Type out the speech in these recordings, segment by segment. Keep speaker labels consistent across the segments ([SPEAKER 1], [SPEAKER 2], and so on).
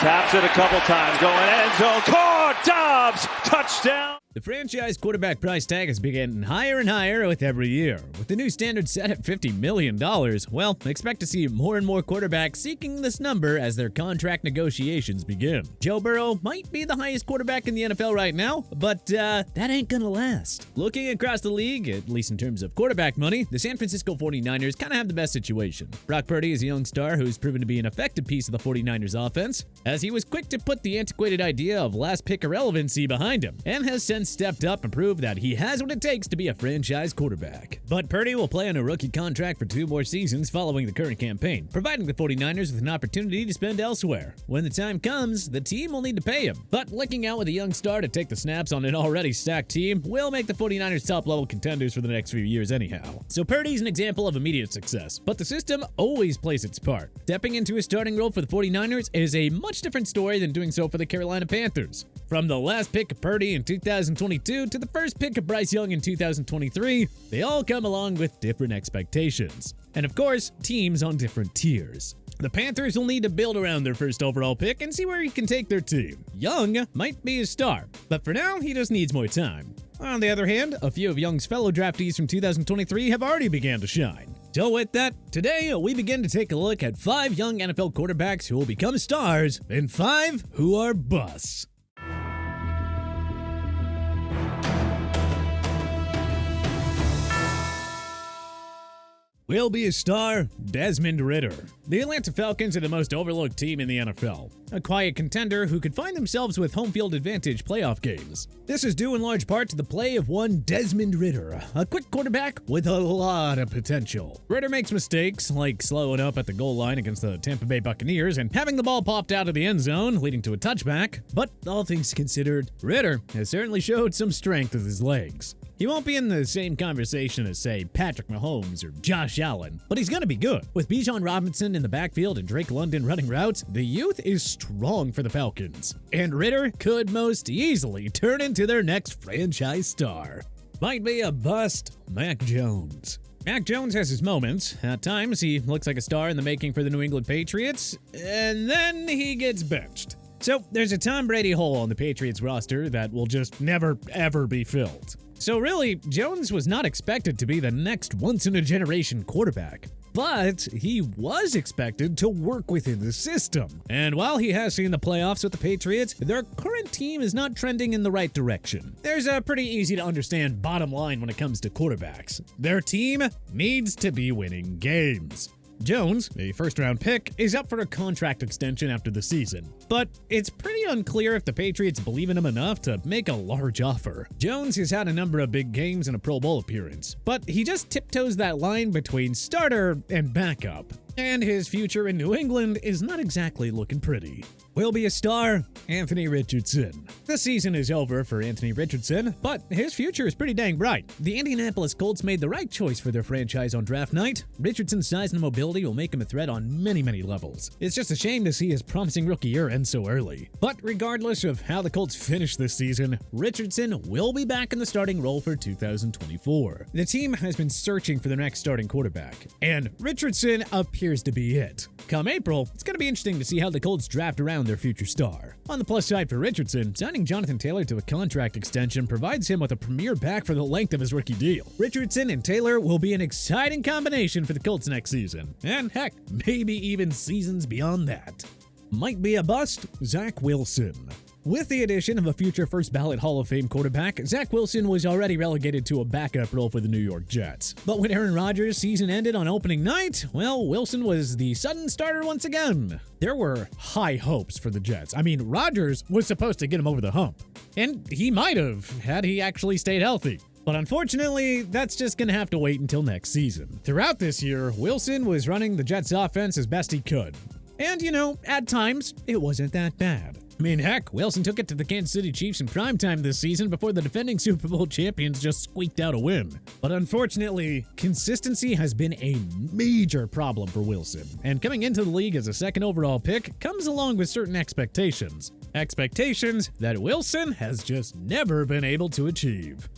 [SPEAKER 1] Taps it a couple times, going end zone, caught, Dobbs, touchdown.
[SPEAKER 2] The franchise quarterback price tag has been getting higher and higher with every year. With the new standard set at $50 million, well, expect to see more and more quarterbacks seeking this number as their contract negotiations begin. Joe Burrow might be the highest quarterback in the NFL right now, but that ain't gonna last. Looking across the league, at least in terms of quarterback money, the San Francisco 49ers kind of have the best situation. Brock Purdy is a young star who's proven to be an effective piece of the 49ers offense, as he was quick to put the antiquated idea of last pick irrelevancy behind him, and has since stepped up and proved that he has what it takes to be a franchise quarterback. But Purdy will play on a rookie contract for 2 more seasons following the current campaign, providing the 49ers with an opportunity to spend elsewhere. When the time comes, the team will need to pay him. But licking out with a young star to take the snaps on an already stacked team will make the 49ers top-level contenders for the next few years anyhow. So Purdy's an example of immediate success, but the system always plays its part. Stepping into a starting role for the 49ers is a much different story than doing so for the Carolina Panthers. From the last pick of Purdy in 2022 to the first pick of Bryce Young in 2023, they all come along with different expectations. And of course, teams on different tiers. The Panthers will need to build around their first overall pick and see where he can take their team. Young might be a star, but for now, he just needs more time. On the other hand, a few of Young's fellow draftees from 2023 have already begun to shine. So with that, today we begin to take a look at 5 young NFL quarterbacks who will become stars and 5 who are busts. Will be a star, Desmond Ritter. The Atlanta Falcons are the most overlooked team in the NFL. A quiet contender who could find themselves with home field advantage playoff games. This is due in large part to the play of one Desmond Ritter, a quick quarterback with a lot of potential. Ritter makes mistakes, like slowing up at the goal line against the Tampa Bay Buccaneers and having the ball popped out of the end zone, leading to a touchback. But all things considered, Ritter has certainly showed some strength with his legs. He won't be in the same conversation as, say, Patrick Mahomes or Josh Allen, but he's gonna be good. With Bijan Robinson in the backfield and Drake London running routes, the youth is strong for the Falcons. And Ritter could most easily turn into their next franchise star. Might be a bust, Mac Jones. Mac Jones has his moments. At times, he looks like a star in the making for the New England Patriots, and then he gets benched. So there's a Tom Brady hole on the Patriots roster that will just never, ever be filled. So really, Jones was not expected to be the next once-in-a-generation quarterback. But he was expected to work within the system. And while he has seen the playoffs with the Patriots, their current team is not trending in the right direction. There's a pretty easy to understand bottom line when it comes to quarterbacks. Their team needs to be winning games. Jones, a first-round pick, is up for a contract extension after the season, but it's pretty unclear if the Patriots believe in him enough to make a large offer. Jones has had a number of big games and a Pro Bowl appearance, but he just tiptoes that line between starter and backup, and his future in New England is not exactly looking pretty. Will be a star, Anthony Richardson. The season is over for Anthony Richardson, but his future is pretty dang bright. The Indianapolis Colts made the right choice for their franchise on draft night. Richardson's size and mobility will make him a threat on many, many levels. It's just a shame to see his promising rookie year end so early. But regardless of how the Colts finish this season, Richardson will be back in the starting role for 2024. The team has been searching for their next starting quarterback, and Richardson appears to be it. Come April, it's going to be interesting to see how the Colts draft around their future star. On the plus side for Richardson, signing Jonathan Taylor to a contract extension provides him with a premier back for the length of his rookie deal. Richardson and Taylor will be an exciting combination for the Colts next season, and heck, maybe even seasons beyond that. Might be a bust, Zack Wilson. With the addition of a future first-ballot Hall of Fame quarterback, Zack Wilson was already relegated to a backup role for the New York Jets. But when Aaron Rodgers' season ended on opening night, well, Wilson was the sudden starter once again. There were high hopes for the Jets. I mean, Rodgers was supposed to get him over the hump. And he might have, had he actually stayed healthy. But unfortunately, that's just going to have to wait until next season. Throughout this year, Wilson was running the Jets' offense as best he could. And, you know, at times, it wasn't that bad. I mean, heck, Wilson took it to the Kansas City Chiefs in primetime this season before the defending Super Bowl champions just squeaked out a win. But unfortunately, consistency has been a major problem for Wilson. And coming into the league as a second overall pick comes along with certain expectations. Expectations that Wilson has just never been able to achieve.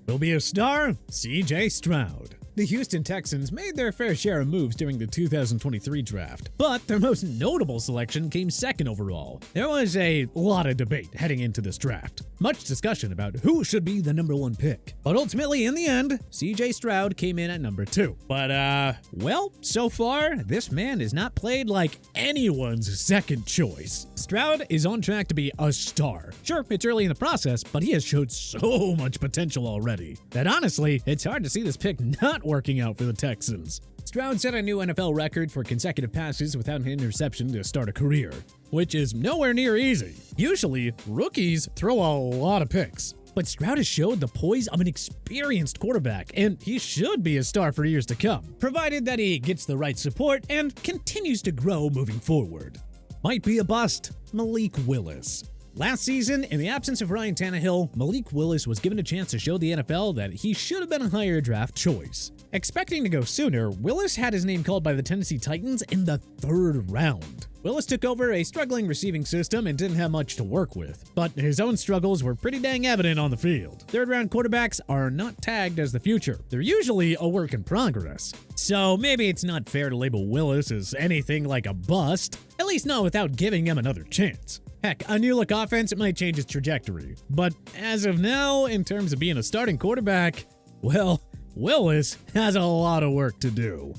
[SPEAKER 2] Will be a star, C.J. Stoud. The Houston Texans made their fair share of moves during the 2023 draft, but their most notable selection came second overall. There was a lot of debate heading into this draft. Much discussion about who should be the number 1 pick. But ultimately, in the end, CJ Stoud came in at number 2. But, well, so far, this man has not played like anyone's second choice. Stoud is on track to be a star. Sure, it's early in the process, but he has showed so much potential already that honestly, it's hard to see this pick not working out for the Texans. Stoud set a new NFL record for consecutive passes without an interception to start a career, which is nowhere near easy. Usually, rookies throw a lot of picks. But Stoud has showed the poise of an experienced quarterback, and he should be a star for years to come, provided that he gets the right support and continues to grow moving forward. Might be a bust, Malik Willis. Last season, in the absence of Ryan Tannehill, Malik Willis was given a chance to show the NFL that he should have been a higher draft choice. Expecting to go sooner, Willis had his name called by the Tennessee Titans in the 3rd round. Willis took over a struggling receiving system and didn't have much to work with, but his own struggles were pretty dang evident on the field. 3rd-round quarterbacks are not tagged as the future. They're usually a work in progress. So maybe it's not fair to label Willis as anything like a bust, at least not without giving him another chance. Heck, a new-look offense might change its trajectory. But as of now, in terms of being a starting quarterback, well, Willis has a lot of work to do.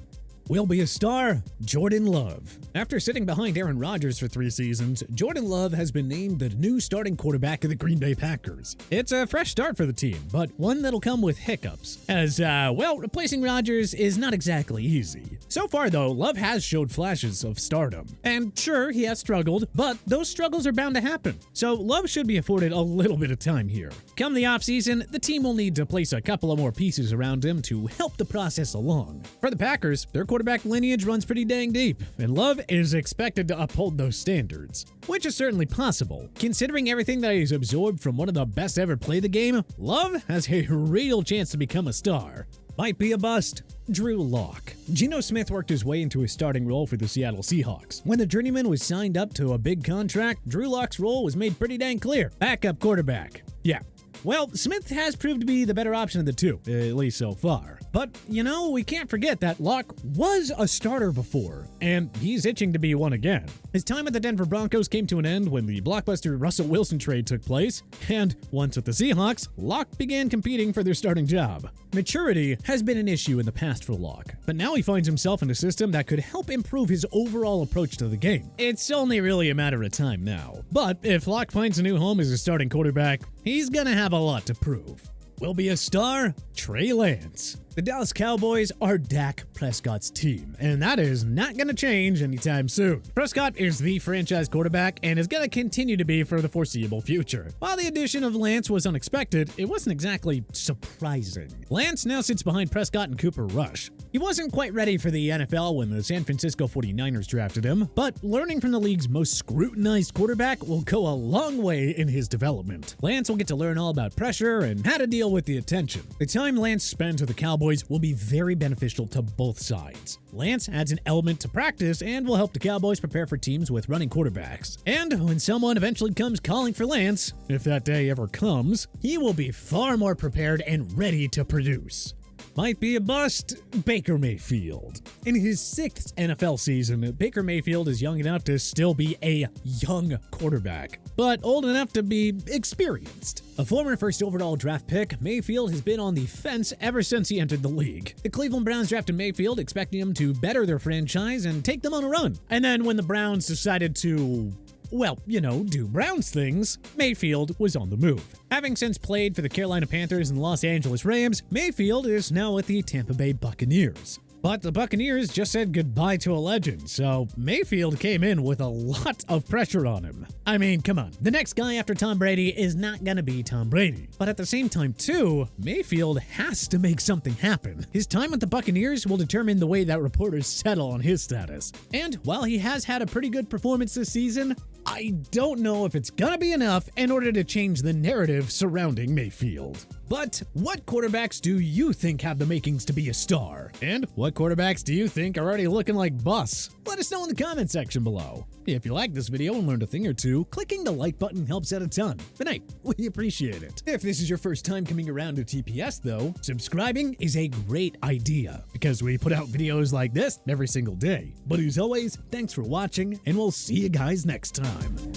[SPEAKER 2] Will be a star, Jordan Love. After sitting behind Aaron Rodgers for 3 seasons, Jordan Love has been named the new starting quarterback of the Green Bay Packers. It's a fresh start for the team, but one that'll come with hiccups, as, well, replacing Rodgers is not exactly easy. So far, though, Love has showed flashes of stardom. And sure, he has struggled, but those struggles are bound to happen. So Love should be afforded a little bit of time here. Come the offseason, the team will need to place a couple of more pieces around him to help the process along. For the Packers, their quarterback lineage runs pretty dang deep, and Love is expected to uphold those standards, which is certainly possible. Considering everything that he's absorbed from one of the best ever play the game, Love has a real chance to become a star. Might be a bust, Drew Lock. Geno Smith worked his way into a starting role for the Seattle Seahawks. When the journeyman was signed up to a big contract, Drew Lock's role was made pretty dang clear. Backup quarterback. Yeah. Well, Smith has proved to be the better option of the two, at least so far. But, you know, we can't forget that Locke was a starter before, and he's itching to be one again. His time at the Denver Broncos came to an end when the blockbuster Russell Wilson trade took place, and once with the Seahawks, Locke began competing for their starting job. Maturity has been an issue in the past for Locke, but now he finds himself in a system that could help improve his overall approach to the game. It's only really a matter of time now. But if Locke finds a new home as a starting quarterback, he's gonna have a lot to prove. Will be a star, Trey Lance. The Dallas Cowboys are Dak Prescott's team, and that is not going to change anytime soon. Prescott is the franchise quarterback and is going to continue to be for the foreseeable future. While the addition of Lance was unexpected, it wasn't exactly surprising. Lance now sits behind Prescott and Cooper Rush. He wasn't quite ready for the NFL when the San Francisco 49ers drafted him, but learning from the league's most scrutinized quarterback will go a long way in his development. Lance will get to learn all about pressure and how to deal with the attention. The time Lance spends with the Cowboys will be very beneficial to both sides. Lance adds an element to practice and will help the Cowboys prepare for teams with running quarterbacks. And when someone eventually comes calling for Lance, if that day ever comes, he will be far more prepared and ready to produce. Might be a bust, Baker Mayfield. In his 6th NFL season, Baker Mayfield is young enough to still be a young quarterback, but old enough to be experienced. A former first overall draft pick, Mayfield has been on the fence ever since he entered the league. The Cleveland Browns drafted Mayfield expecting him to better their franchise and take them on a run. And then when the Browns decided to, well, you know, do Browns things, Mayfield was on the move. Having since played for the Carolina Panthers and Los Angeles Rams, Mayfield is now with the Tampa Bay Buccaneers. But the Buccaneers just said goodbye to a legend, so Mayfield came in with a lot of pressure on him. I mean, come on, the next guy after Tom Brady is not gonna be Tom Brady. But at the same time, too, Mayfield has to make something happen. His time with the Buccaneers will determine the way that reporters settle on his status. And while he has had a pretty good performance this season, I don't know if it's gonna be enough in order to change the narrative surrounding Mayfield. But what quarterbacks do you think have the makings to be a star? And what quarterbacks do you think are already looking like busts? Let us know in the comment section below. If you liked this video and learned a thing or two, clicking the like button helps out a ton. But hey, we appreciate it. If this is your first time coming around to TPS though, subscribing is a great idea because we put out videos like this every single day. But as always, thanks for watching and we'll see you guys next time.